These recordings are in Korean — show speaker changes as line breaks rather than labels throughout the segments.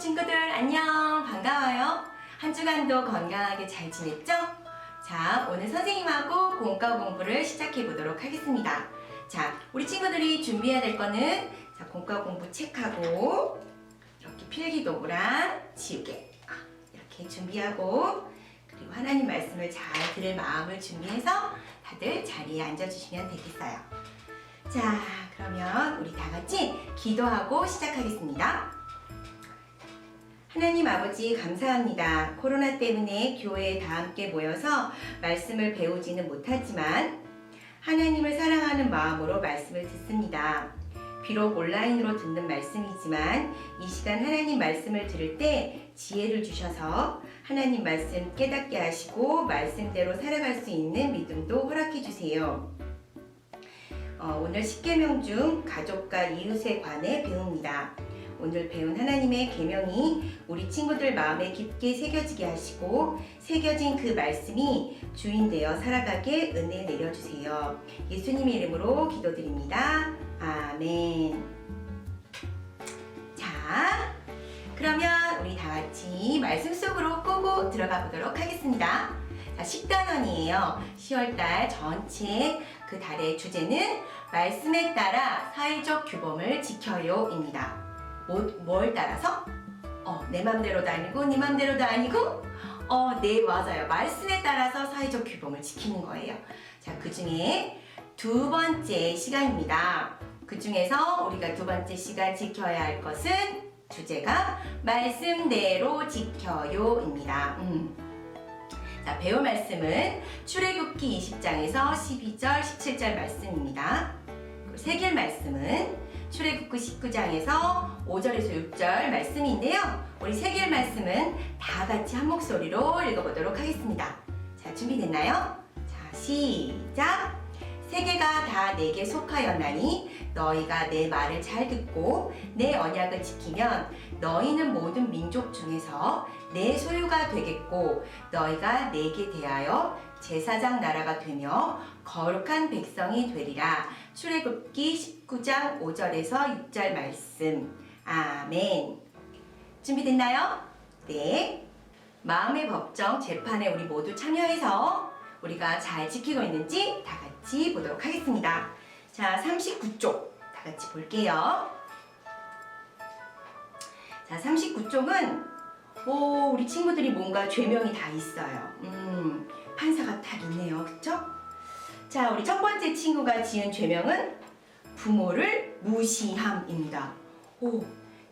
친구들 안녕, 반가워요. 한 주간도 건강하게 잘 지냈죠? 자, 오늘 선생님하고 공과 공부를 시작해 보도록 하겠습니다. 자, 우리 친구들이 준비해야 될 거는 공과 공부 책하고 이렇게 필기도구랑 지우개 이렇게 준비하고, 그리고 하나님 말씀을 잘 들을 마음을 준비해서 다들 자리에 앉아주시면 되겠어요. 자, 그러면 우리 다 같이 기도하고 시작하겠습니다. 하나님 아버지 감사합니다. 코로나 때문에 교회에 다 함께 모여서 말씀을 배우지는 못하지만 하나님을 사랑하는 마음으로 말씀을 듣습니다. 비록 온라인으로 듣는 말씀이지만 이 시간 하나님 말씀을 들을 때 지혜를 주셔서 하나님 말씀 깨닫게 하시고 말씀대로 살아갈 수 있는 믿음도 허락해 주세요. 오늘 10계명 중 가족과 이웃에 관해 배웁니다. 오늘 배운 하나님의 계명이 우리 친구들 마음에 깊게 새겨지게 하시고 새겨진 그 말씀이 주인 되어 살아가게 은혜 내려주세요. 예수님의 이름으로 기도드립니다. 아멘. 자, 그러면 우리 다 같이 말씀 속으로 꼬고 들어가 보도록 하겠습니다. 자, 10단원이에요. 10월달 전체 그 달의 주제는 말씀에 따라 사회적 규범을 지켜요입니다. 뭘 따라서? 내 맘대로도 아니고 네 맘대로도 아니고 네, 맞아요. 말씀에 따라서 사회적 규범을 지키는 거예요. 자, 그 중에 두 번째 시간입니다. 그 중에서 우리가 두 번째 시간 지켜야 할 것은 주제가 말씀대로 지켜요입니다. 자, 배울 말씀은 출애굽기 20장에서 12절, 17절 말씀입니다. 그리고 새길 말씀은 출애굽기 19장에서 5절에서 6절 말씀인데요. 우리 새길 말씀은 다 같이 한 목소리로 읽어보도록 하겠습니다. 자, 준비됐나요? 자, 시작! 세계가 다 내게 속하였나니 너희가 내 말을 잘 듣고 내 언약을 지키면 너희는 모든 민족 중에서 내 소유가 되겠고 너희가 내게 대하여 제사장 나라가 되며 거룩한 백성이 되리라. 출애굽기 19장 5절에서 6절 말씀. 아멘. 준비됐나요? 네. 마음의 법정 재판에 우리 모두 참여해서 우리가 잘 지키고 있는지 다 같이 보도록 하겠습니다. 자, 39쪽 다 같이 볼게요. 자, 39쪽은 우리 친구들이 뭔가 죄명이 다 있어요. 판사가 딱 있네요. 그쵸? 자, 우리 첫 번째 친구가 지은 죄명은 부모를 무시함입니다.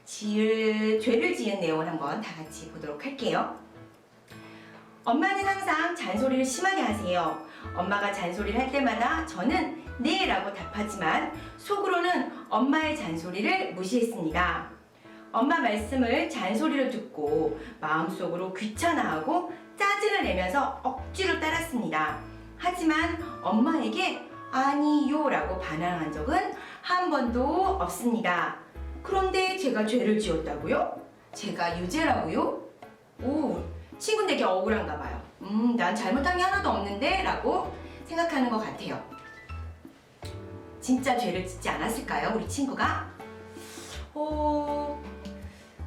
죄를 지은 내용을 한번 다 같이 보도록 할게요. 엄마는 항상 잔소리를 심하게 하세요. 엄마가 잔소리를 할 때마다 저는 네 라고 답하지만 속으로는 엄마의 잔소리를 무시했습니다. 엄마 말씀을 잔소리로 듣고 마음속으로 귀찮아하고 짜증을 내면서 억지로 따랐습니다. 하지만 엄마에게 아니요 라고 반항한 적은 한 번도 없습니다. 그런데 제가 죄를 지었다고요? 제가 유죄라고요? 친구는 되게 억울한가 봐요. 난 잘못한 게 하나도 없는데 라고 생각하는 것 같아요. 진짜 죄를 짓지 않았을까요? 우리 친구가?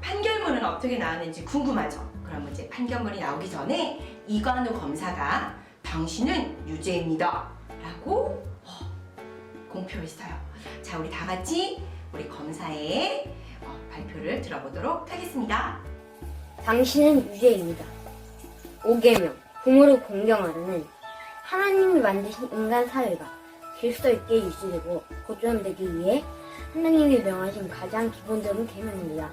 판결문은 어떻게 나왔는지 궁금하죠? 그럼 이제 판결문이 나오기 전에 이관우 검사가 당신은 유죄입니다 라고 공표했어요. 자, 우리 다 같이 우리 검사의 발표를 들어보도록 하겠습니다.
당신은 유죄입니다. 5계명 부모를 공경하라는 하나님이 만드신 인간 사회가 질서 있게 유지되고 보존되기 위해 하나님이 명하신 가장 기본적인 계명입니다.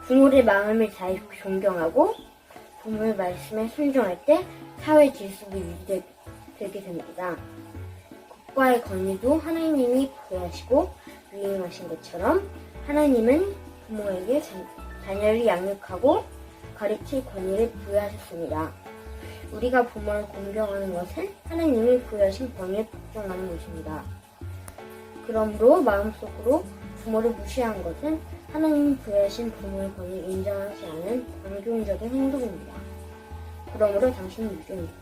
부모의 마음을 다해 존경하고 부모의 말씀에 순종할 때 사회 질서가 유지되게 됩니다. 국가의 권위도 하나님이 부여하시고 위임하신 것처럼 하나님은 부모에게 자녀를 양육하고 가르칠 권위를 부여하셨습니다. 우리가 부모를 공경하는 것은 하나님이 부여하신 권위를 복종하는 것입니다. 그러므로 마음속으로 부모를 무시한 것은 하나님이 부여하신 부모의 권위를 인정하지 않은 반교인적인 행동입니다. 그러므로 당신은 유죄입니다.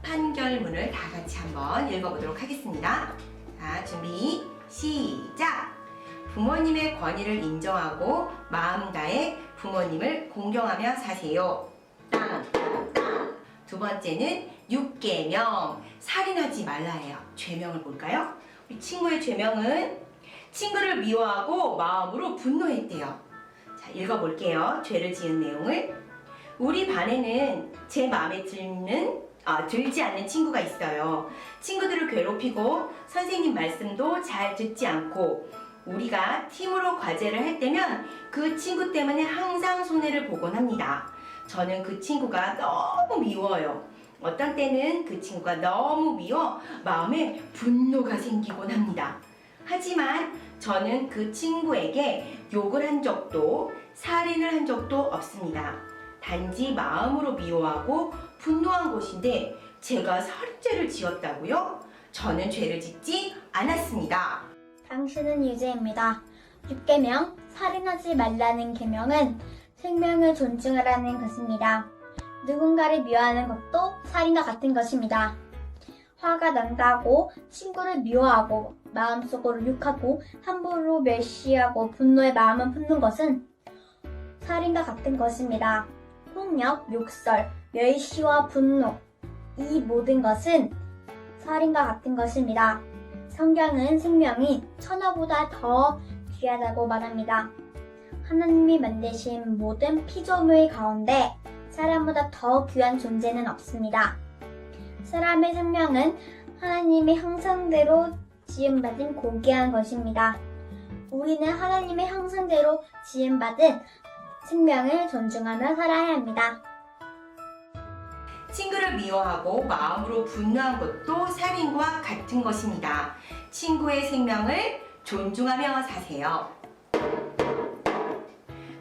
판결문을 다 같이 한번 읽어보도록 하겠습니다. 자, 준비, 시작! 부모님의 권위를 인정하고 마음 다해 부모님을 공경하며 사세요. 땅. 두 번째는 6계명, 살인하지 말라예요. 죄명을 볼까요? 우리 친구의 죄명은 친구를 미워하고 마음으로 분노했대요. 자, 읽어볼게요. 죄를 지은 내용을. 우리 반에는 제 마음에 들지 않는 친구가 있어요. 친구들을 괴롭히고 선생님 말씀도 잘 듣지 않고 우리가 팀으로 과제를 할 때면 그 친구 때문에 항상 손해를 보곤 합니다. 저는 그 친구가 너무 미워요. 어떤 때는 그 친구가 너무 미워 마음에 분노가 생기곤 합니다. 하지만 저는 그 친구에게 욕을 한 적도 살인을 한 적도 없습니다. 단지 마음으로 미워하고 분노한 것인데 제가 살인죄를 지었다고요? 저는 죄를 짓지 않았습니다.
당신은 유죄입니다. 6계명, 살인하지 말라는 계명은 생명을 존중하라는 것입니다. 누군가를 미워하는 것도 살인과 같은 것입니다. 화가 난다고 친구를 미워하고 마음속으로 욕하고 함부로 멸시하고 분노의 마음을 품는 것은 살인과 같은 것입니다. 폭력, 욕설, 멸시와 분노, 이 모든 것은 살인과 같은 것입니다. 성경은 생명이 천하보다 더 귀하다고 말합니다. 하나님이 만드신 모든 피조물 가운데 사람보다 더 귀한 존재는 없습니다. 사람의 생명은 하나님의 형상대로 지음받은 고귀한 것입니다. 우리는 하나님의 형상대로 지음받은 생명을 존중하며 살아야 합니다.
친구를 미워하고 마음으로 분노한 것도 살인과 같은 것입니다. 친구의 생명을 존중하며 사세요.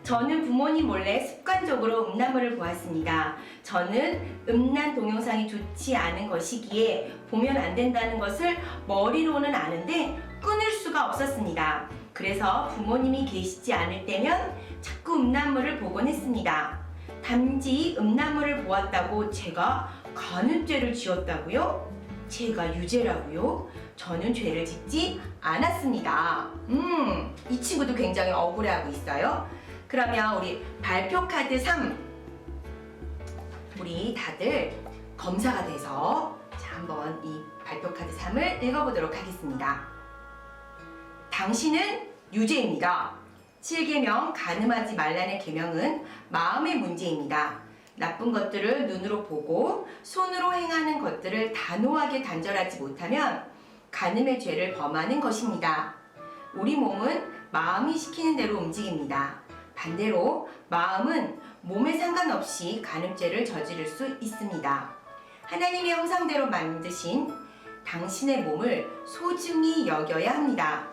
저는 부모님 몰래 습관적으로 음란물을 보았습니다. 저는 음란 동영상이 좋지 않은 것이기에 보면 안 된다는 것을 머리로는 아는데 끊을 수가 없었습니다. 그래서 부모님이 계시지 않을 때면 자꾸 음란물을 보곤 했습니다. 단지 음란물을 보았다고 제가 간음죄를 지었다고요? 제가 유죄라고요? 저는 죄를 짓지 않았습니다. 이 친구도 굉장히 억울해하고 있어요. 그러면 우리 발표 카드 3 우리 다들 검사가 돼서 자, 한번 이 발표 카드 3을 읽어보도록 하겠습니다. 당신은 유죄입니다. 7계명 간음하지 말라는 계명은 마음의 문제입니다. 나쁜 것들을 눈으로 보고 손으로 행하는 것들을 단호하게 단절하지 못하면 간음의 죄를 범하는 것입니다. 우리 몸은 마음이 시키는 대로 움직입니다. 반대로 마음은 몸에 상관없이 간음죄를 저지를 수 있습니다. 하나님의 형상대로 만드신 당신의 몸을 소중히 여겨야 합니다.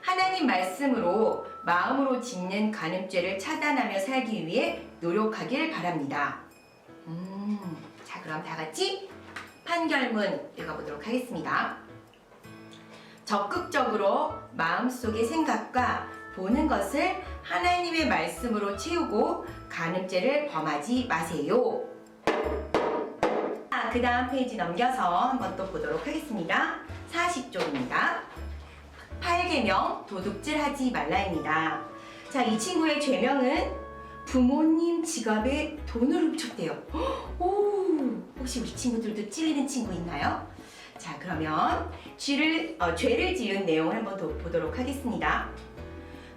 하나님 말씀으로 마음으로 짓는 간음죄를 차단하며 살기 위해 노력하길 바랍니다. 자, 그럼 다 같이 판결문 읽어보도록 하겠습니다. 적극적으로 마음속의 생각과 보는 것을 하나님의 말씀으로 채우고 간음죄를 범하지 마세요. 그 다음 페이지 넘겨서 한번 또 보도록 하겠습니다. 40쪽입니다. 8계명 도둑질하지 말라입니다. 자, 이 친구의 죄명은 부모님 지갑에 돈을 훔쳤대요. 혹시 우리 친구들도 찔리는 친구 있나요? 자, 그러면 죄를 지은 내용을 한번 더 보도록 하겠습니다.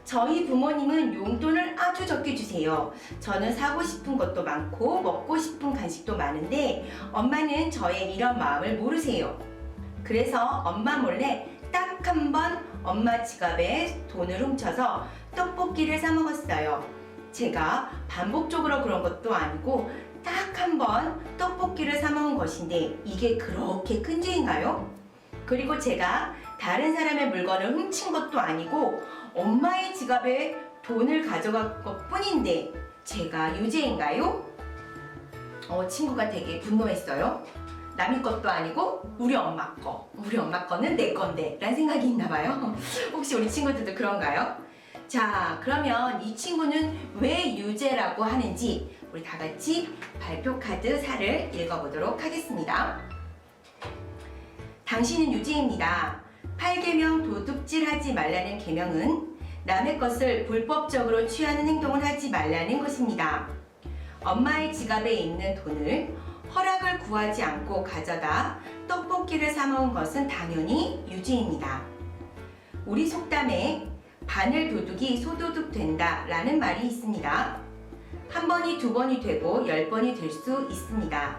저희 부모님은 용돈을 아주 적게 주세요. 저는 사고 싶은 것도 많고 먹고 싶은 간식도 많은데 엄마는 저의 이런 마음을 모르세요. 그래서 엄마 몰래 딱 한 번 엄마 지갑에 돈을 훔쳐서 떡볶이를 사 먹었어요. 제가 반복적으로 그런 것도 아니고 딱 한 번 떡볶이를 사 먹은 것인데 이게 그렇게 큰 죄인가요? 그리고 제가 다른 사람의 물건을 훔친 것도 아니고 엄마의 지갑에 돈을 가져갈 것 뿐인데 제가 유죄인가요? 친구가 되게 분노했어요. 남의 것도 아니고 우리 엄마 거는 내 건데 라는 생각이 있나 봐요. 혹시 우리 친구들도 그런가요? 자, 그러면 이 친구는 왜 유죄라고 하는지 우리 다 같이 발표 카드 4를 읽어보도록 하겠습니다. 당신은 유죄입니다. 8계명 도둑질하지 말라는 계명은 남의 것을 불법적으로 취하는 행동을 하지 말라는 것입니다. 엄마의 지갑에 있는 돈을 허락을 구하지 않고 가져다 떡볶이를 사 먹은 것은 당연히 유죄입니다. 우리 속담에 바늘 도둑이 소도둑 된다 라는 말이 있습니다. 한 번이 두 번이 되고 10번이 될 수 있습니다.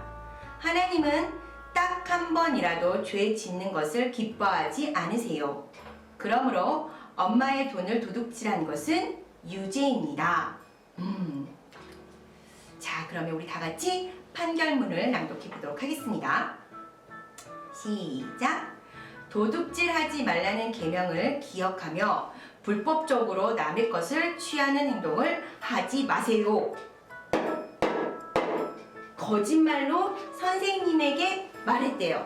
하나님은 딱 한 번이라도 죄 짓는 것을 기뻐하지 않으세요. 그러므로 엄마의 돈을 도둑질한 것은 유죄입니다. 자, 그러면 우리 다 같이 판결문을 낭독해 보도록 하겠습니다. 시작! 도둑질하지 말라는 계명을 기억하며 불법적으로 남의 것을 취하는 행동을 하지 마세요. 거짓말로 선생님에게 말했대요.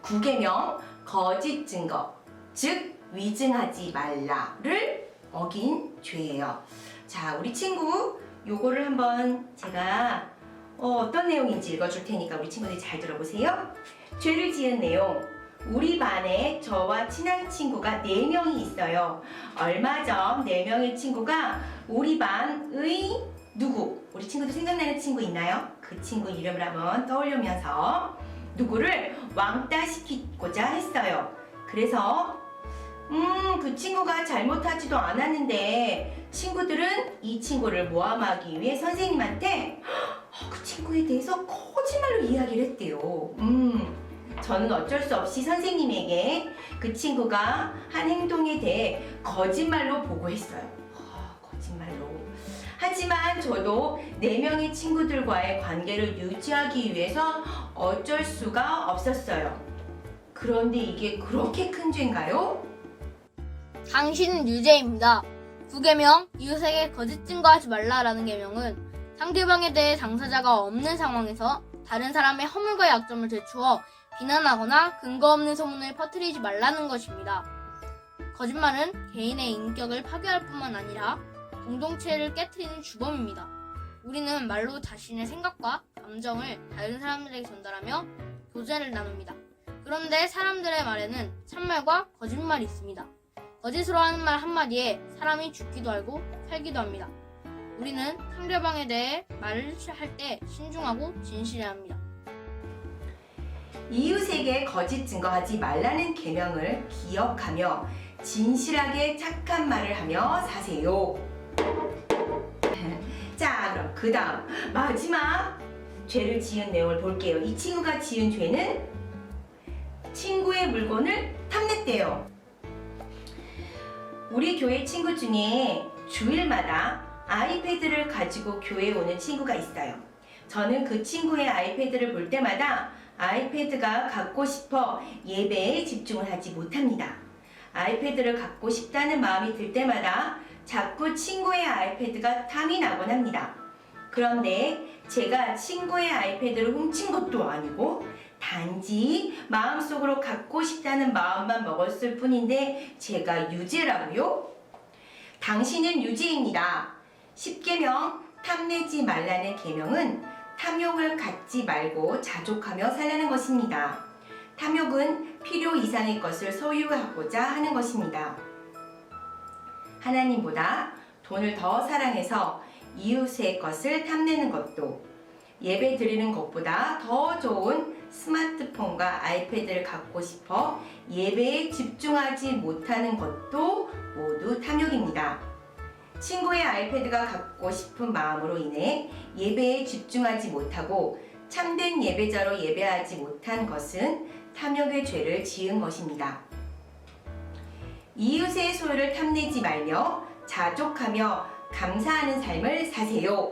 9계명 거짓 증거, 즉 위증하지 말라를 어긴 죄예요. 자, 우리 친구 요거를 한번 제가 어떤 내용인지 읽어줄 테니까 우리 친구들이 잘 들어보세요. 죄를 지은 내용. 우리 반에 저와 친한 친구가 4명이 있어요. 얼마 전 4명의 친구가 우리 반의 누구? 우리 친구들 생각나는 친구 있나요? 그 친구 이름을 한번 떠올리면서 누구를 왕따 시키고자 했어요. 그래서 그 친구가 잘못하지도 않았는데 친구들은 이 친구를 모함하기 위해 선생님한테 그 친구에 대해서 거짓말로 이야기를 했대요. 저는 어쩔 수 없이 선생님에게 그 친구가 한 행동에 대해 거짓말로 보고했어요. 거짓말로. 하지만 저도 4명의 친구들과의 관계를 유지하기 위해서 어쩔 수가 없었어요. 그런데 이게 그렇게 큰 죄인가요?
당신은 유죄입니다. 9계명 이웃에게 거짓 증거하지 말라라는 계명은 상대방에 대해 당사자가 없는 상황에서 다른 사람의 허물과 약점을 되추어 비난하거나 근거 없는 소문을 퍼뜨리지 말라는 것입니다. 거짓말은 개인의 인격을 파괴할 뿐만 아니라 공동체를 깨트리는 주범입니다. 우리는 말로 자신의 생각과 감정을 다른 사람들에게 전달하며 교제를 나눕니다. 그런데 사람들의 말에는 참말과 거짓말이 있습니다. 거짓으로 하는 말 한마디에 사람이 죽기도 하고 살기도 합니다. 우리는 상대방에 대해 말을 할 때 신중하고 진실해야 합니다.
이웃에게 거짓 증거하지 말라는 계명을 기억하며 진실하게 착한 말을 하며 사세요. 자, 그럼 그 다음 마지막 죄를 지은 내용을 볼게요. 이 친구가 지은 죄는 친구의 물건을 탐냈대요. 우리 교회 친구 중에 주일마다 아이패드를 가지고 교회에 오는 친구가 있어요. 저는 그 친구의 아이패드를 볼 때마다 아이패드가 갖고 싶어 예배에 집중을 하지 못합니다. 아이패드를 갖고 싶다는 마음이 들 때마다 자꾸 친구의 아이패드가 탐이 나곤 합니다. 그런데 제가 친구의 아이패드를 훔친 것도 아니고 단지 마음속으로 갖고 싶다는 마음만 먹었을 뿐인데 제가 유죄라고요? 당신은 유죄입니다. 10계명 탐내지 말라는 계명은 탐욕을 갖지 말고 자족하며 살라는 것입니다. 탐욕은 필요 이상의 것을 소유하고자 하는 것입니다. 하나님보다 돈을 더 사랑해서 이웃의 것을 탐내는 것도, 예배 드리는 것보다 더 좋은 스마트폰과 아이패드를 갖고 싶어 예배에 집중하지 못하는 것도 모두 탐욕입니다. 친구의 아이패드가 갖고 싶은 마음으로 인해 예배에 집중하지 못하고 참된 예배자로 예배하지 못한 것은 탐욕의 죄를 지은 것입니다. 이웃의 소유를 탐내지 말며 자족하며 감사하는 삶을 사세요.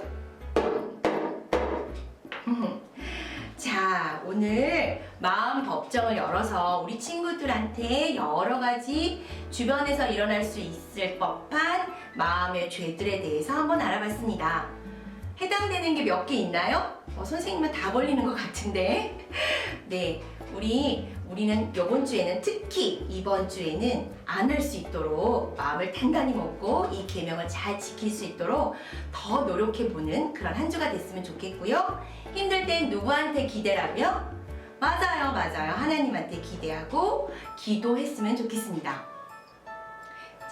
자, 오늘 마음 법정을 열어서 우리 친구들한테 여러 가지 주변에서 일어날 수 있을 법한 마음의 죄들에 대해서 한번 알아봤습니다. 해당되는 게 몇 개 있나요? 선생님은 다 걸리는 것 같은데. 네, 우리는 이번 주에는 특히 이번 주에는 안 할 수 있도록 마음을 단단히 먹고 이 계명을 잘 지킬 수 있도록 더 노력해보는 그런 한 주가 됐으면 좋겠고요. 힘들 땐 누구한테 기대라고요? 맞아요. 하나님한테 기대하고 기도했으면 좋겠습니다.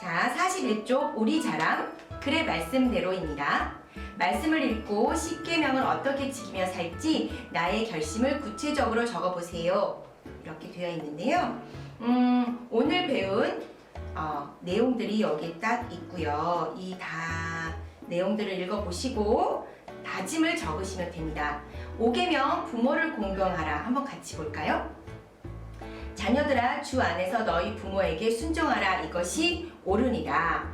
자, 41쪽 우리 자랑 글의 말씀대로입니다. 말씀을 읽고 10계명을 어떻게 지키며 살지 나의 결심을 구체적으로 적어보세요. 이렇게 되어 있는데요. 오늘 배운 내용들이 여기에 딱 있고요. 이 다 내용들을 읽어보시고 다짐을 적으시면 됩니다. 5계명 부모를 공경하라. 한번 같이 볼까요? 자녀들아 주 안에서 너희 부모에게 순종하라. 이것이 옳으니라.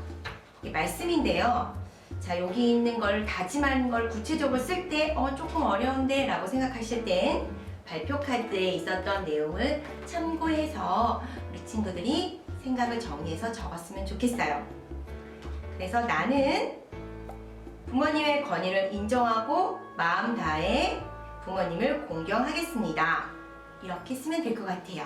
이 말씀인데요. 자, 여기 있는 걸 다짐한 걸 구체적으로 쓸 때 조금 어려운데 라고 생각하실 땐 발표 카드에 있었던 내용을 참고해서 우리 친구들이 생각을 정리해서 적었으면 좋겠어요. 그래서 나는 부모님의 권위를 인정하고 마음 다해 부모님을 공경하겠습니다. 이렇게 쓰면 될 것 같아요.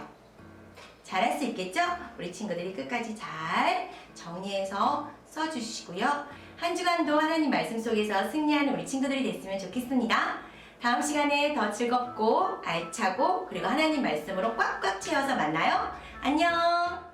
잘할 수 있겠죠? 우리 친구들이 끝까지 잘 정리해서 써주시고요. 한 주간도 하나님 말씀 속에서 승리하는 우리 친구들이 됐으면 좋겠습니다. 다음 시간에 더 즐겁고 알차고 그리고 하나님 말씀으로 꽉꽉 채워서 만나요. 안녕!